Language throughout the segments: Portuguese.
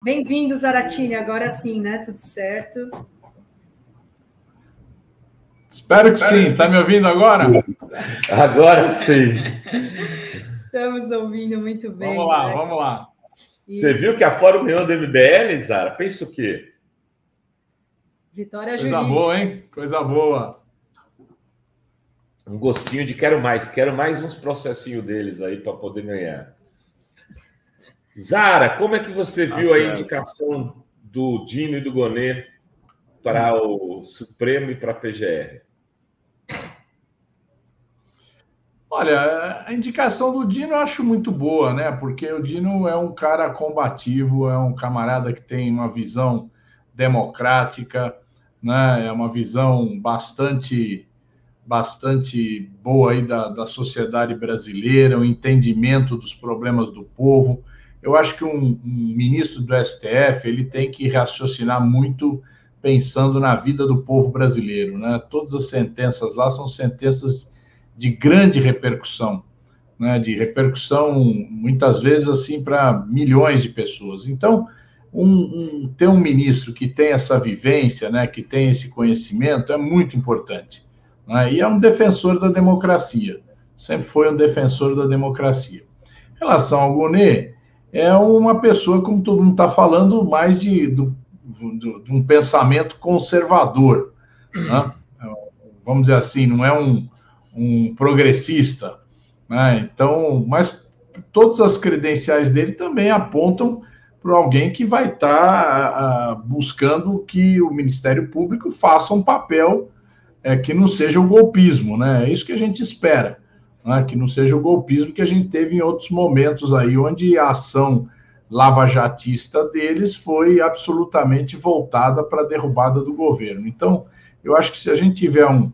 Bem-vindo, Zaratini. Agora sim, né? Tudo certo? Espero que sim. Está me ouvindo agora? Agora sim. Estamos ouvindo muito bem. Vamos lá, né? Vamos lá. Você viu que a Fórum ganhou do MBL, Zara? Pensa o quê? Vitória jurídica. Coisa boa, hein? Coisa boa. Um gostinho de quero mais uns processinhos deles aí para poder ganhar. Zara, como é que você viu a indicação do Dino e do Gonê para o Supremo e para a PGR? Olha, a indicação do Dino eu acho muito boa, né? Porque o Dino é um cara combativo, é um camarada que tem uma visão democrática, né? É uma visão bastante boa aí da sociedade brasileira, o entendimento dos problemas do povo. Eu acho que um ministro do STF ele tem que raciocinar muito pensando na vida do povo brasileiro, né? Todas as sentenças lá são sentenças de grande repercussão, né? De repercussão muitas vezes assim para milhões de pessoas. Então, ter um ministro que tem essa vivência, né? Que tem esse conhecimento é muito importante. E é um defensor da democracia, sempre foi um defensor da democracia. Em relação ao Gonê, é uma pessoa, como todo mundo está falando, mais de um pensamento conservador, né? Vamos dizer assim, não é um progressista, né? Então, mas todas as credenciais dele também apontam para alguém que vai estar buscando que o Ministério Público faça um papel que não seja o golpismo, né? É isso que a gente espera, né? Que não seja o golpismo que a gente teve em outros momentos aí, onde a ação lavajatista deles foi absolutamente voltada para a derrubada do governo. Então, eu acho que se a gente tiver um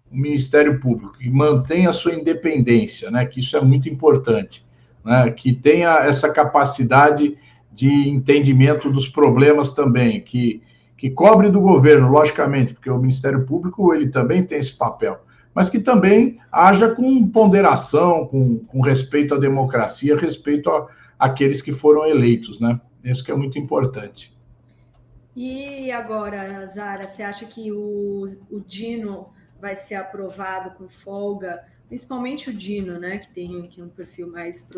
Ministério Público que mantenha a sua independência, né? Que isso é muito importante, né? Que tenha essa capacidade de entendimento dos problemas também, que cobre do governo, logicamente, porque o Ministério Público ele também tem esse papel, mas que também haja com ponderação, com respeito à democracia, respeito àqueles que foram eleitos, né? Isso que é muito importante. E agora, Zara, você acha que o Dino vai ser aprovado com folga? Principalmente o Dino, né, que tem um perfil mais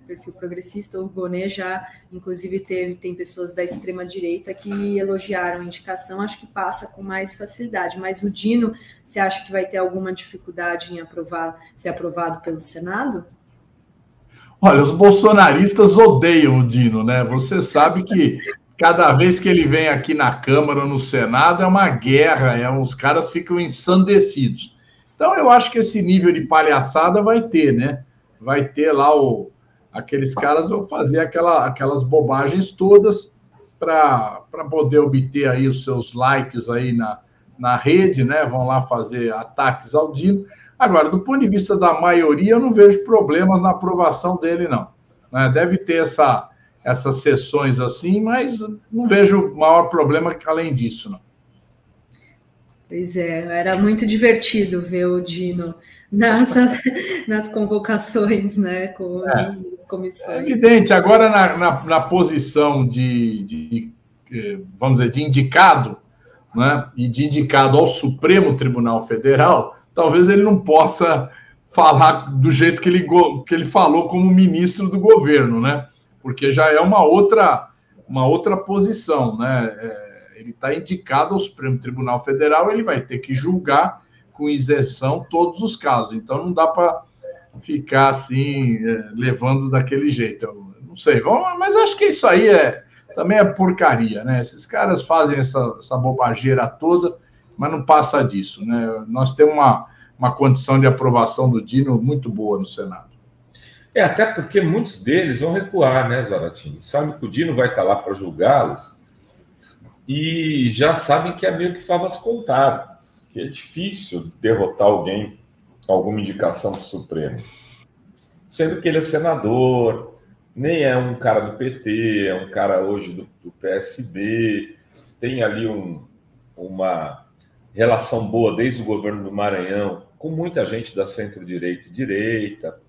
perfil progressista. O Gonê já, inclusive, tem pessoas da extrema-direita que elogiaram a indicação, acho que passa com mais facilidade. Mas o Dino, você acha que vai ter alguma dificuldade em ser aprovado pelo Senado? Olha, os bolsonaristas odeiam o Dino, né? Você sabe que cada vez que ele vem aqui na Câmara ou no Senado é uma guerra, os caras ficam ensandecidos. Então, eu acho que esse nível de palhaçada vai ter, né? Vai ter lá aqueles caras vão fazer aquelas bobagens todas para poder obter aí os seus likes aí na rede, né? Vão lá fazer ataques ao Dino. Agora, do ponto de vista da maioria, eu não vejo problemas na aprovação dele, não. Deve ter essas sessões assim, mas não vejo maior problema além disso, não. Pois é, era muito divertido ver o Dino nas convocações, né, com as comissões. É evidente, agora na posição vamos dizer, de indicado, né, e de indicado ao Supremo Tribunal Federal, talvez ele não possa falar do jeito que ele falou como ministro do governo, né, porque já é uma outra posição, né, ele está indicado ao Supremo Tribunal Federal, ele vai ter que julgar com isenção todos os casos. Então, não dá para ficar assim, levando daquele jeito. Eu não sei, mas acho que isso aí também é porcaria, né? Esses caras fazem essa bobageira toda, mas não passa disso, né? Nós temos uma condição de aprovação do Dino muito boa no Senado. Até porque muitos deles vão recuar, né, Zaratini? Sabem que o Dino vai estar lá para julgá-los, e já sabem que é meio que favas contadas, que é difícil derrotar alguma indicação do Supremo. Sendo que ele é senador, nem é um cara do PT, é um cara hoje do PSB, tem ali uma relação boa desde o governo do Maranhão com muita gente da centro-direita e direita,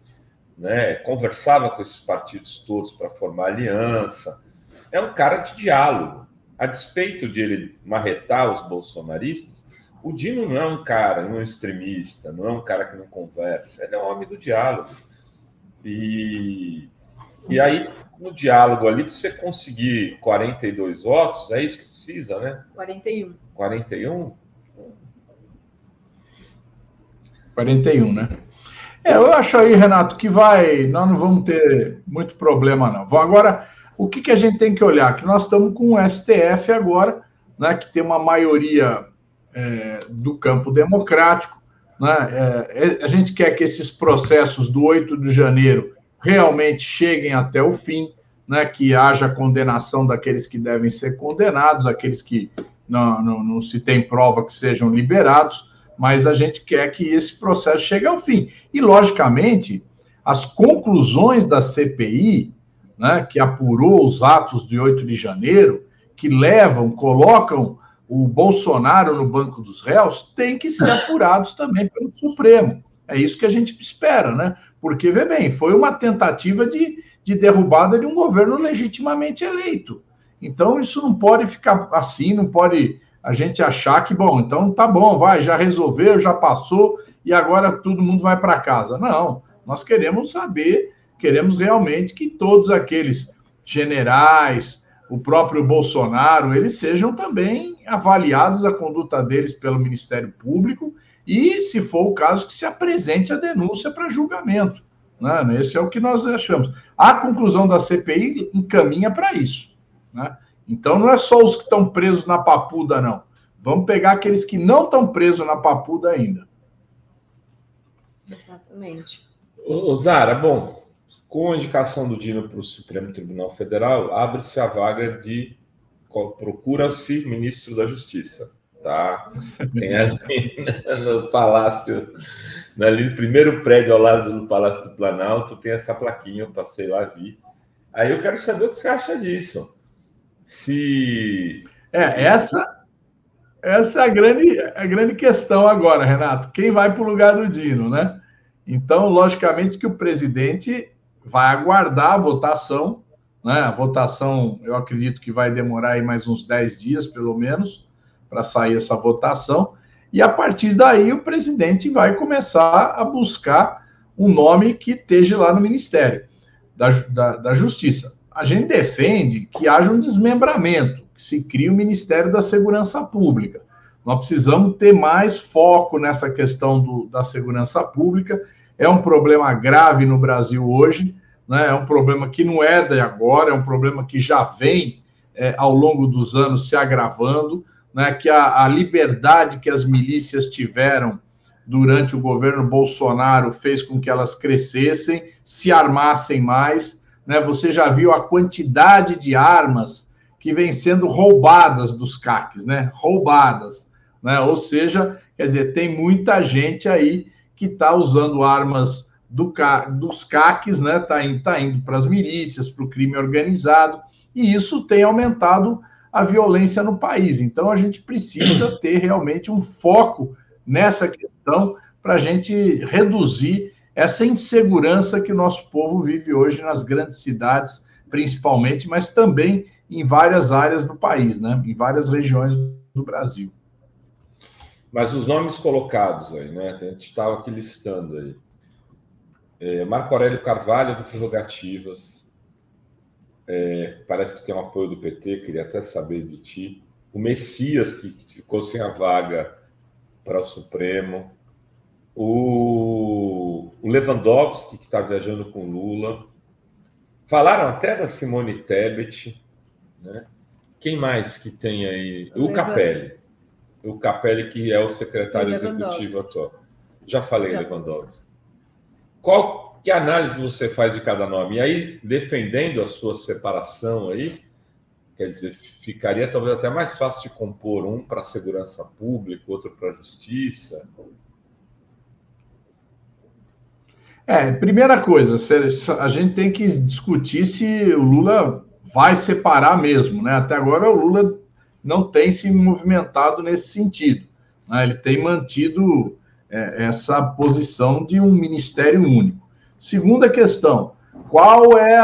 né? Conversava com esses partidos todos para formar aliança. é um cara de diálogo. A despeito de ele marretar os bolsonaristas, o Dino não é um cara, não é um extremista, não é um cara que não conversa, ele é um homem do diálogo. E aí, no diálogo ali, para você conseguir 42 votos, é isso que precisa, né? 41. 41? 41, né? Eu acho aí, Renato, que nós não vamos ter muito problema, não. Agora, o que a gente tem que olhar? Que nós estamos com o STF agora, né, que tem uma maioria do campo democrático, né? A gente quer que esses processos do 8 de janeiro realmente cheguem até o fim, né, que haja condenação daqueles que devem ser condenados, aqueles que não se tem prova que sejam liberados, mas a gente quer que esse processo chegue ao fim. E, logicamente, as conclusões da CPI, né, que apurou os atos de 8 de janeiro, que colocam o Bolsonaro no banco dos réus, têm que ser apurados também pelo Supremo. É isso que a gente espera, né? Porque, vê bem, foi uma tentativa de derrubada de um governo legitimamente eleito. Então, isso não pode ficar assim, não pode a gente achar que, bom, então tá bom, já resolveu, já passou, e agora todo mundo vai para casa. Não, nós queremos realmente que todos aqueles generais, o próprio Bolsonaro, eles sejam também avaliados a conduta deles pelo Ministério Público e, se for o caso, que se apresente a denúncia para julgamento. Né? Esse é o que nós achamos. A conclusão da CPI encaminha para isso. Né? Então, não é só os que estão presos na papuda, não. Vamos pegar aqueles que não estão presos na papuda ainda. Exatamente. Zara, bom, com a indicação do Dino para o Supremo Tribunal Federal, abre-se a vaga de procura-se ministro da Justiça. Tá? Tem ali no Palácio, ali no primeiro prédio ao lado do Palácio do Planalto, tem essa plaquinha, eu passei lá, vi. Aí eu quero saber o que você acha disso. Essa é a grande questão agora, Renato. Quem vai para o lugar do Dino, né? Então, logicamente que o presidente vai aguardar a votação, né? A votação, eu acredito que vai demorar aí mais uns 10 dias, pelo menos, para sair essa votação. E, a partir daí, o presidente vai começar a buscar um nome que esteja lá no Ministério da Justiça. A gente defende que haja um desmembramento, que se crie o Ministério da Segurança Pública. Nós precisamos ter mais foco nessa questão da segurança pública. É um problema grave no Brasil hoje, né? É um problema que não é de agora, é um problema que já vem ao longo dos anos se agravando, né? Que a liberdade que as milícias tiveram durante o governo Bolsonaro fez com que elas crescessem, se armassem mais. Né? Você já viu a quantidade de armas que vêm sendo roubadas dos CACs, né? Roubadas, né? Ou seja, quer dizer, tem muita gente aí que está usando armas dos CACs, né? Tá indo para as milícias, para o crime organizado, e isso tem aumentado a violência no país. Então, a gente precisa ter realmente um foco nessa questão para a gente reduzir essa insegurança que o nosso povo vive hoje nas grandes cidades, principalmente, mas também em várias áreas do país, né? Em várias regiões do Brasil. Mas os nomes colocados aí, né? A gente estava aqui listando aí. Marco Aurélio Carvalho, do Prerrogativas. Parece que tem um apoio do PT, queria até saber de ti. O Messias, que ficou sem a vaga para o Supremo. O Lewandowski, que está viajando com Lula. Falaram até da Simone Tebet, né? Quem mais que tem aí? O Capelli. O Capelli, que é o secretário executivo atual. Já falei, Lewandowski. Que análise você faz de cada nome? E aí, defendendo a sua separação aí, quer dizer, ficaria talvez até mais fácil de compor um para a segurança pública, outro para a justiça. Primeira coisa, a gente tem que discutir se o Lula vai separar mesmo, né? Até agora o Lula não tem se movimentado nesse sentido, né? Ele tem mantido essa posição de um ministério único. Segunda questão, qual é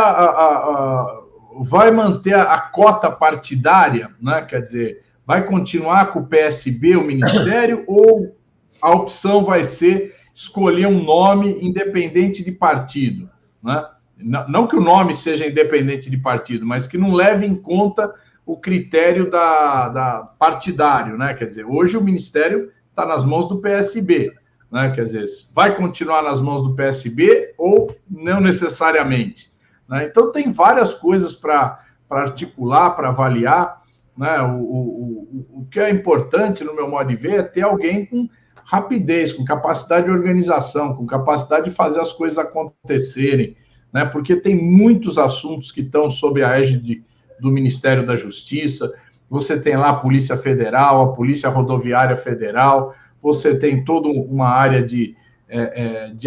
vai manter a cota partidária, né? Quer dizer, vai continuar com o PSB, o ministério, ou a opção vai ser escolher um nome independente de partido, né? Não que o nome seja independente de partido, mas que não leve em conta o critério da partidário, né? Quer dizer, hoje o ministério está nas mãos do PSB, né? Quer dizer, vai continuar nas mãos do PSB ou não necessariamente, né? Então tem várias coisas para articular, para avaliar, né? O que é importante, no meu modo de ver, é ter alguém com rapidez, com capacidade de organização, com capacidade de fazer as coisas acontecerem, né? Porque tem muitos assuntos que estão sob a égide do Ministério da Justiça. Você tem lá a Polícia Federal, a Polícia Rodoviária Federal, você tem toda uma área de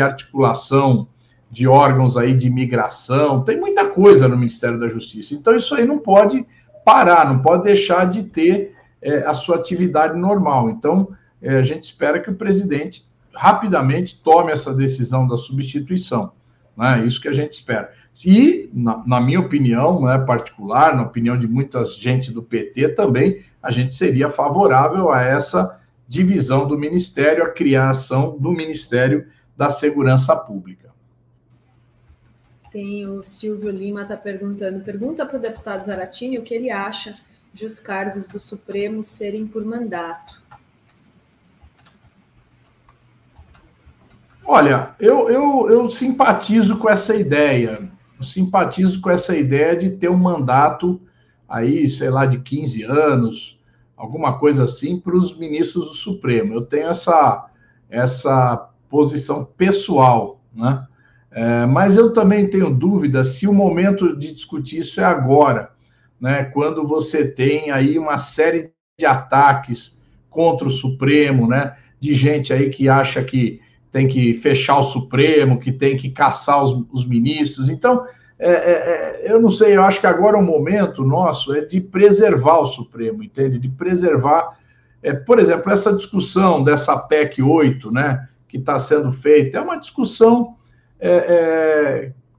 articulação de órgãos aí de imigração, tem muita coisa no Ministério da Justiça. Então, isso aí não pode parar, não pode deixar de ter a sua atividade normal. Então, a gente espera que o presidente rapidamente tome essa decisão da substituição, né? Isso que a gente espera. E, na minha opinião, né, particular, na opinião de muita gente do PT também, a gente seria favorável a essa divisão do Ministério, a criação do Ministério da Segurança Pública. Tem o Silvio Lima está perguntando, pergunta para o deputado Zaratini o que ele acha de os cargos do Supremo serem por mandato. Olha, eu simpatizo com essa ideia. Eu simpatizo com essa ideia de ter um mandato aí, sei lá, de 15 anos, alguma coisa assim, para os ministros do Supremo. Eu tenho essa posição pessoal, né? Mas eu também tenho dúvida se o momento de discutir isso é agora, né? Quando você tem aí uma série de ataques contra o Supremo, né? De gente aí que acha que tem que fechar o Supremo, que tem que caçar os ministros. Então, eu não sei, eu acho que agora o momento nosso é de preservar o Supremo, entende? De preservar, por exemplo, essa discussão dessa PEC 8, né, que está sendo feita, é uma discussão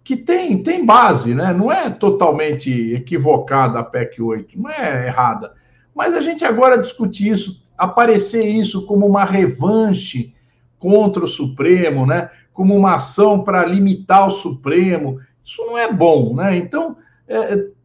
que tem base, né? Não é totalmente equivocada a PEC 8, não é errada. Mas a gente agora discutir isso, aparecer isso como uma revanche contra o Supremo, né? Como uma ação para limitar o Supremo, isso não é bom, né? Então,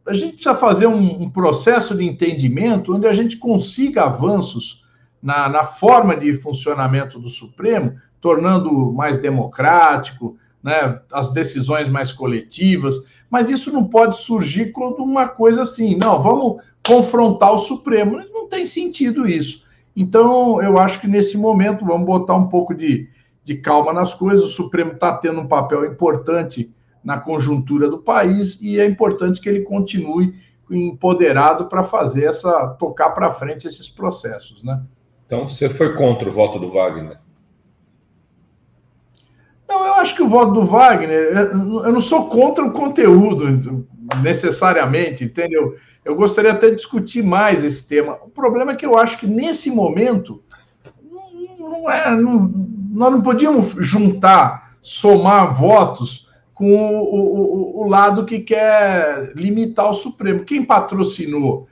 a gente precisa fazer um processo de entendimento onde a gente consiga avanços na forma de funcionamento do Supremo, tornando mais democrático, né? As decisões mais coletivas, mas isso não pode surgir como uma coisa assim, não, vamos confrontar o Supremo, não tem sentido isso. Então, eu acho que nesse momento vamos botar um pouco de calma nas coisas. O Supremo está tendo um papel importante na conjuntura do país e é importante que ele continue empoderado para tocar para frente esses processos, né? Então, você foi contra o voto do Wagner? Não, eu acho que o voto do Wagner, eu não sou contra o conteúdo necessariamente, entendeu? Eu gostaria até de discutir mais esse tema. O problema é que eu acho que nesse momento nós não podíamos somar votos com o lado que quer limitar o Supremo. Quem patrocinou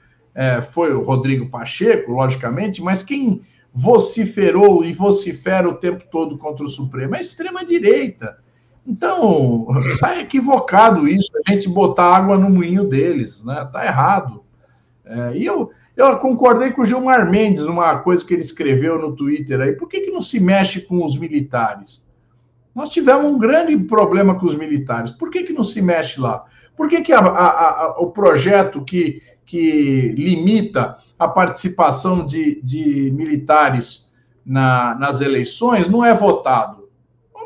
foi o Rodrigo Pacheco, logicamente, mas quem vociferou e vocifera o tempo todo contra o Supremo é a extrema-direita. Então, está equivocado isso, a gente botar água no moinho deles, né? Está errado. E eu concordei com o Gilmar Mendes, numa coisa que ele escreveu no Twitter aí, por que não se mexe com os militares? Nós tivemos um grande problema com os militares, por que não se mexe lá? Por que o projeto que limita a participação de militares nas eleições não é votado?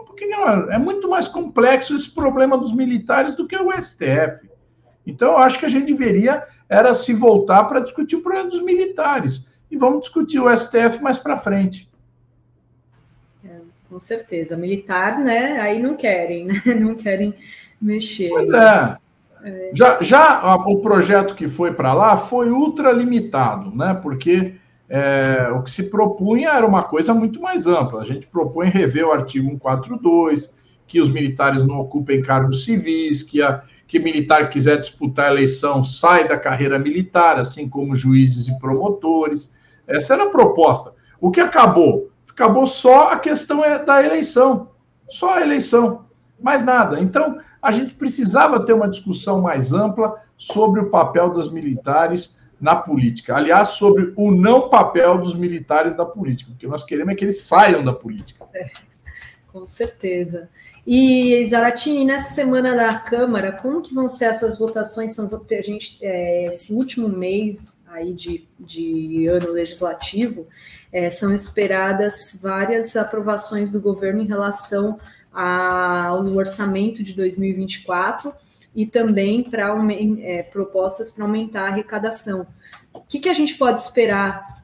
Porque é muito mais complexo esse problema dos militares do que o STF. Então, eu acho que a gente deveria se voltar para discutir o problema dos militares. E vamos discutir o STF mais para frente. Com certeza. Militar, né? Aí não querem, né? Não querem mexer. Pois o projeto que foi para lá foi ultralimitado, né? Porque o que se propunha era uma coisa muito mais ampla. A gente propõe rever o artigo 142, que os militares não ocupem cargos civis, que que militar quiser disputar a eleição sai da carreira militar, assim como juízes e promotores. Essa era a proposta. O que acabou? Acabou só a questão da eleição. Só a eleição. Mais nada. Então, a gente precisava ter uma discussão mais ampla sobre o papel dos militares na política. Aliás, sobre o não papel dos militares na política, porque nós queremos é que eles saiam da política. Com certeza. E, Zaratini, nessa semana da Câmara, como que vão ser essas votações? Esse último mês aí de ano legislativo, são esperadas várias aprovações do governo em relação ao orçamento de 2024 e também para propostas para aumentar a arrecadação. O que a gente pode esperar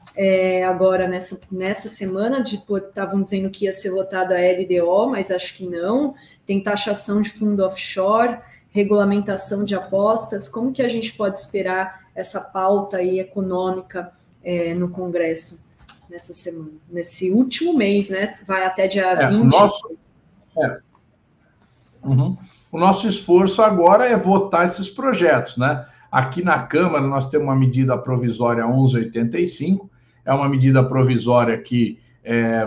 agora nessa semana? Estavam dizendo que ia ser votada a LDO, mas acho que não. Tem taxação de fundo offshore, regulamentação de apostas. Como que a gente pode esperar essa pauta aí econômica no Congresso nessa semana? Nesse último mês, né? Vai até dia 20. O nosso esforço agora é votar esses projetos, né? Aqui na Câmara nós temos uma medida provisória 1185, é uma medida provisória que,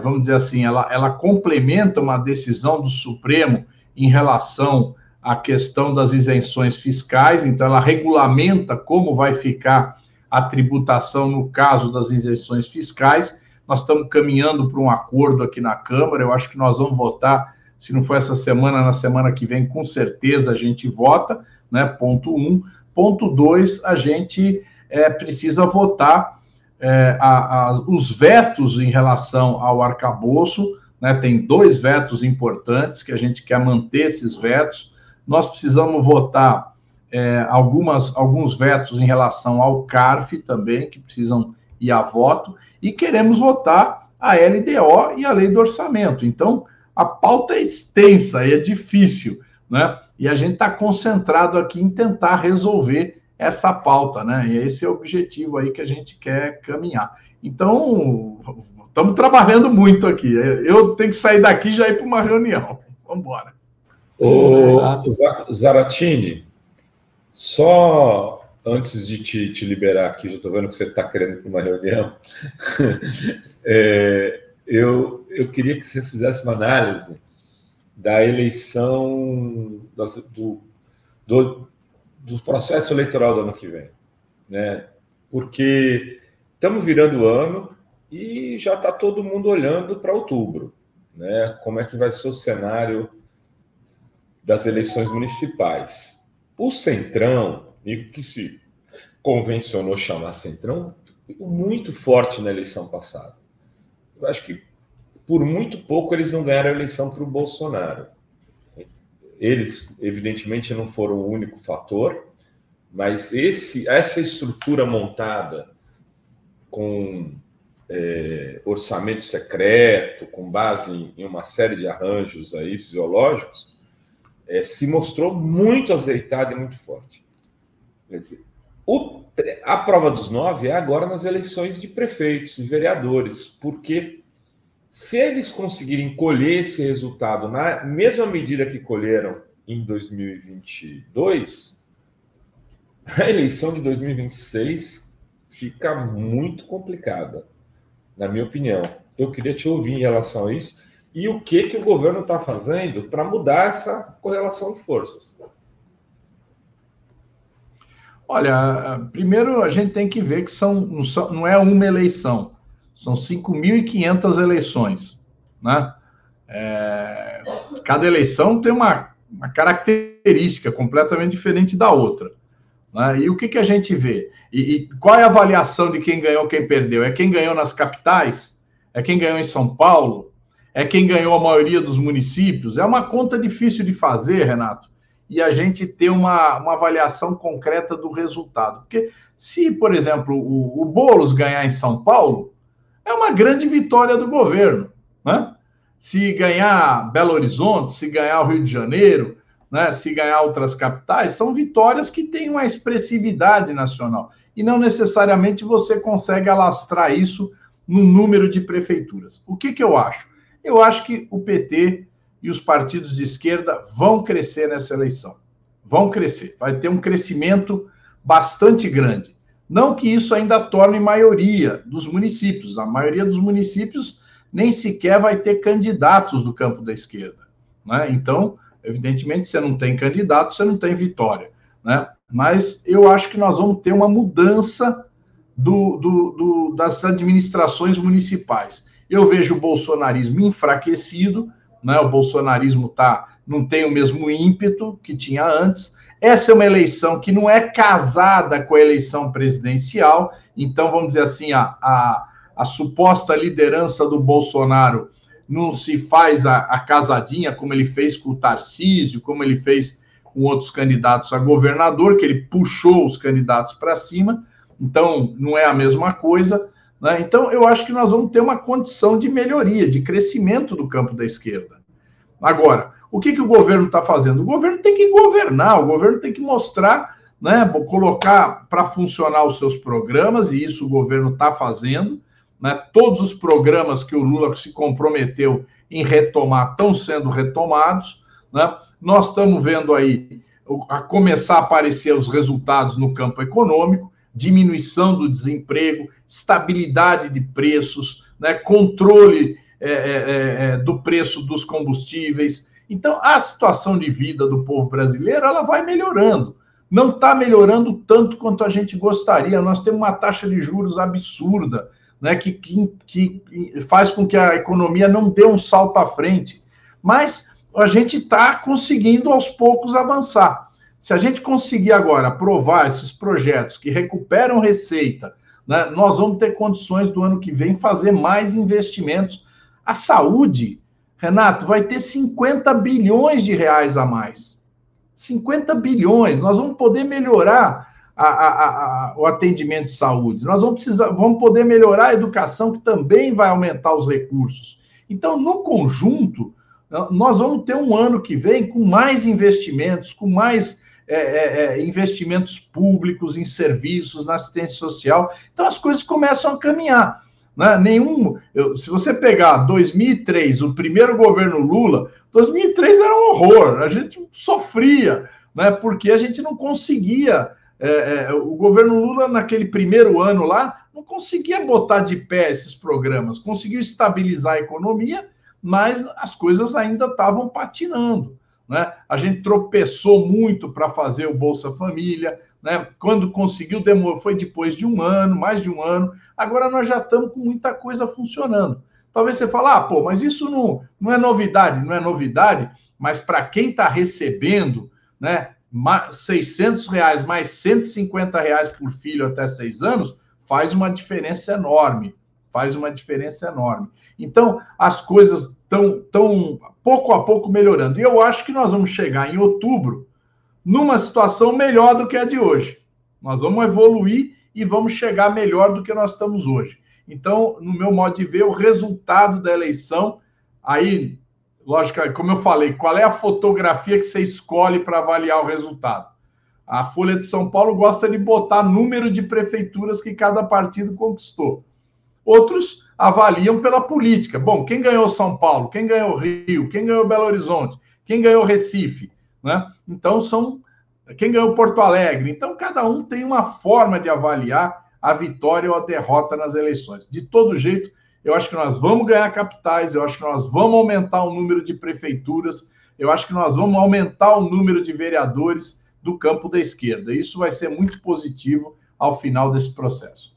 vamos dizer assim, ela complementa uma decisão do Supremo em relação à questão das isenções fiscais, então ela regulamenta como vai ficar a tributação no caso das isenções fiscais. Nós estamos caminhando para um acordo aqui na Câmara, eu acho que nós vamos votar, se não for essa semana, na semana que vem, com certeza a gente vota, né? Ponto 1. Ponto 2, a gente precisa votar os vetos em relação ao arcabouço, né? Tem 2 vetos importantes que a gente quer manter esses vetos. Nós precisamos votar alguns vetos em relação ao CARF também, que precisam ir a voto, e queremos votar a LDO e a lei do orçamento. Então, a pauta é extensa e é difícil, né? E a gente está concentrado aqui em tentar resolver essa pauta, né? E esse é o objetivo aí que a gente quer caminhar. Então, estamos trabalhando muito aqui. Eu tenho que sair daqui e já ir para uma reunião. Vamos embora. Zaratini, só antes de te liberar aqui, já estou vendo que você está querendo ir para uma reunião, eu queria que você fizesse uma análise da eleição do processo eleitoral do ano que vem, né? Porque estamos virando o ano e já está todo mundo olhando para outubro, né? Como é que vai ser o cenário das eleições municipais? O Centrão, que se convencionou chamar Centrão, muito forte na eleição passada. Eu acho que por muito pouco eles não ganharam a eleição para o Bolsonaro. Eles, evidentemente, não foram o único fator, mas essa estrutura montada com orçamento secreto, com base em uma série de arranjos aí fisiológicos, se mostrou muito azeitada e muito forte. Quer dizer, a prova dos 9 é agora nas eleições de prefeitos e vereadores, porque se eles conseguirem colher esse resultado na mesma medida que colheram em 2022, a eleição de 2026 fica muito complicada, na minha opinião. Eu queria te ouvir em relação a isso e o que o governo está fazendo para mudar essa correlação de forças. Olha, primeiro a gente tem que ver que não é uma eleição. São 5.500 eleições, né? Cada eleição tem uma característica completamente diferente da outra, né? E o que a gente vê? E qual é a avaliação de quem ganhou, quem perdeu? É quem ganhou nas capitais? É quem ganhou em São Paulo? É quem ganhou a maioria dos municípios? É uma conta difícil de fazer, Renato, e a gente ter uma avaliação concreta do resultado. Porque se, por exemplo, o Boulos ganhar em São Paulo, é uma grande vitória do governo, né? Se ganhar Belo Horizonte, se ganhar o Rio de Janeiro, né? Se ganhar outras capitais, são vitórias que têm uma expressividade nacional. E não necessariamente você consegue alastrar isso no número de prefeituras. O que eu acho? Eu acho que o PT e os partidos de esquerda vão crescer nessa eleição. vão crescer. Vai ter um crescimento bastante grande. Não que isso ainda torne maioria dos municípios. A maioria dos municípios nem sequer vai ter candidatos do campo da esquerda, né? Então, evidentemente, você não tem candidato, você não tem vitória, né? Mas eu acho que nós vamos ter uma mudança das administrações municipais. Eu vejo o bolsonarismo enfraquecido, né? O bolsonarismo não tem o mesmo ímpeto que tinha antes. Essa é uma eleição que não é casada com a eleição presidencial, então, vamos dizer assim, a suposta liderança do Bolsonaro não se faz a casadinha como ele fez com o Tarcísio, como ele fez com outros candidatos a governador, que ele puxou os candidatos para cima, então não é a mesma coisa, né? Então eu acho que nós vamos ter uma condição de melhoria, de crescimento do campo da esquerda. Agora, o que o governo está fazendo? O governo tem que governar, o governo tem que mostrar, né, colocar para funcionar os seus programas, e isso o governo está fazendo, né? Todos os programas que o Lula se comprometeu em retomar estão sendo retomados, né? Nós estamos vendo aí a começar a aparecer os resultados no campo econômico, diminuição do desemprego, estabilidade de preços, né? Controle do preço dos combustíveis. Então, a situação de vida do povo brasileiro, ela vai melhorando. Não está melhorando tanto quanto a gente gostaria. Nós temos uma taxa de juros absurda, né, que faz com que a economia não dê um salto à frente. Mas a gente está conseguindo, aos poucos, avançar. Se a gente conseguir agora aprovar esses projetos que recuperam receita, né, nós vamos ter condições do ano que vem fazer mais investimentos. A saúde, Renato, vai ter 50 bilhões de reais a mais. 50 bilhões. Nós vamos poder melhorar o atendimento de saúde. Nós vamos poder melhorar a educação, que também vai aumentar os recursos. Então, no conjunto, nós vamos ter um ano que vem com mais investimentos, com mais investimentos públicos em serviços, na assistência social. Então, as coisas começam a caminhar, né? Se você pegar 2003, o primeiro governo Lula, 2003 era um horror, a gente sofria, né? Porque a gente não conseguia... o governo Lula, naquele primeiro ano lá, não conseguia botar de pé esses programas, conseguiu estabilizar a economia, mas as coisas ainda estavam patinando, né? A gente tropeçou muito para fazer o Bolsa Família, né? Quando conseguiu, foi depois de um ano, mais de um ano. Agora nós já estamos com muita coisa funcionando. Talvez você fale, pô, mas isso não é novidade. Não é novidade, mas para quem está recebendo, né, R$600 mais R$150 por filho até 6 anos, faz uma diferença enorme. Faz uma diferença enorme. Então, as coisas estão pouco a pouco melhorando. E eu acho que nós vamos chegar em outubro numa situação melhor do que a de hoje. Nós vamos evoluir e vamos chegar melhor do que nós estamos hoje. Então, no meu modo de ver, o resultado da eleição, aí, lógico, como eu falei, qual é a fotografia que você escolhe para avaliar o resultado? A Folha de São Paulo gosta de botar número de prefeituras que cada partido conquistou. Outros avaliam pela política. Bom, quem ganhou São Paulo? Quem ganhou Rio? Quem ganhou Belo Horizonte? Quem ganhou Recife? Né? Então, quem ganhou Porto Alegre? Então, cada um tem uma forma de avaliar a vitória ou a derrota nas eleições. De todo jeito, eu acho que nós vamos ganhar capitais, eu acho que nós vamos aumentar o número de prefeituras, eu acho que nós vamos aumentar o número de vereadores do campo da esquerda. Isso vai ser muito positivo ao final desse processo.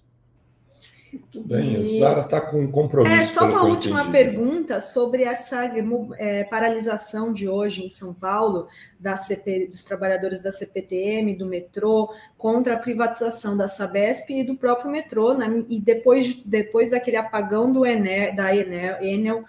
Muito bem, a Zara está com um compromisso. Só uma última pergunta sobre essa paralisação de hoje em São Paulo dos trabalhadores da CPTM, do metrô, contra a privatização da Sabesp e do próprio metrô, né? E depois daquele apagão da Enel,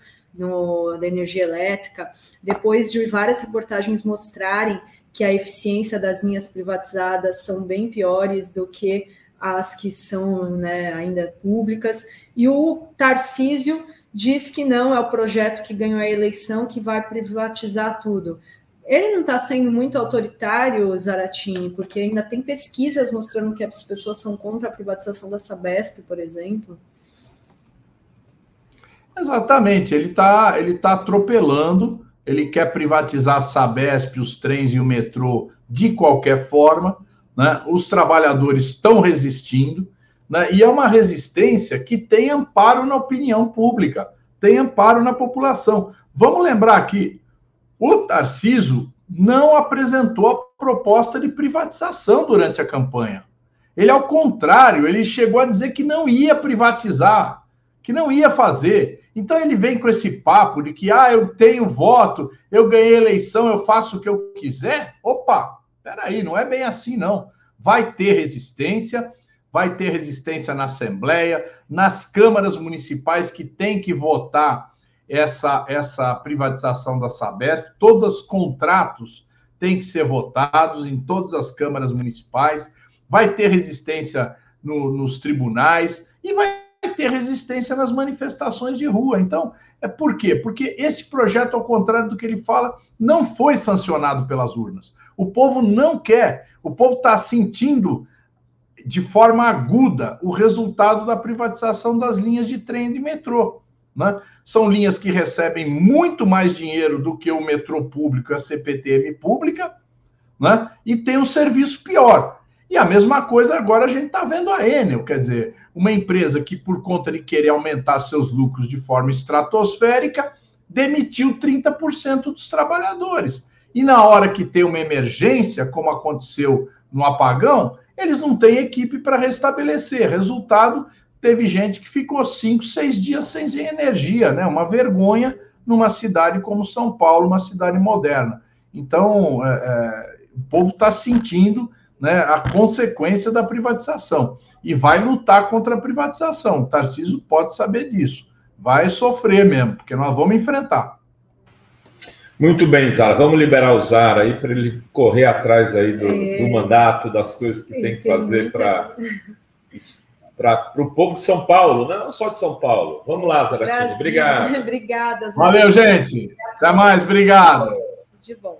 da energia elétrica, depois de várias reportagens mostrarem que a eficiência das linhas privatizadas são bem piores do que as que são, né, ainda públicas, e o Tarcísio diz que não é o projeto que ganhou a eleição que vai privatizar tudo. Ele não está sendo muito autoritário, Zaratini, porque ainda tem pesquisas mostrando que as pessoas são contra a privatização da Sabesp, por exemplo? Exatamente, ele tá atropelando, ele quer privatizar a Sabesp, os trens e o metrô de qualquer forma, né? Os trabalhadores estão resistindo, né? E é uma resistência que tem amparo na opinião pública, tem amparo na população. Vamos lembrar que o Tarcísio não apresentou a proposta de privatização durante a campanha. Ele, ao contrário, ele chegou a dizer que não ia privatizar, que não ia fazer. Então ele vem com esse papo de que eu tenho voto, eu ganhei eleição, eu faço o que eu quiser. Opa, peraí, não é bem assim, não. Vai ter resistência na Assembleia, nas câmaras municipais que tem que votar essa privatização da Sabesp, todos os contratos têm que ser votados em todas as câmaras municipais, vai ter resistência nos tribunais e vai ter resistência nas manifestações de rua. Então, por quê? Porque esse projeto, ao contrário do que ele fala, não foi sancionado pelas urnas. O povo não quer, o povo está sentindo de forma aguda o resultado da privatização das linhas de trem e de metrô. Né? São linhas que recebem muito mais dinheiro do que o metrô público e a CPTM pública, né? E tem um serviço pior. E a mesma coisa agora a gente está vendo a Enel, quer dizer, uma empresa que, por conta de querer aumentar seus lucros de forma estratosférica, demitiu 30% dos trabalhadores. E na hora que tem uma emergência, como aconteceu no apagão, eles não têm equipe para restabelecer. Resultado, teve gente que ficou 5, 6 dias sem energia, né? Uma vergonha numa cidade como São Paulo, uma cidade moderna. Então, o povo está sentindo, né, a consequência da privatização e vai lutar contra a privatização. O Tarcísio pode saber disso. Vai sofrer mesmo, porque nós vamos enfrentar. Muito bem, Zara. Vamos liberar o Zara aí para ele correr atrás aí do mandato, das coisas que tem que fazer para o povo de São Paulo, não só de São Paulo. Vamos lá, Zaratini. Obrigado. Obrigada, Zaratini. Valeu, gente. Até mais. Obrigado. De volta.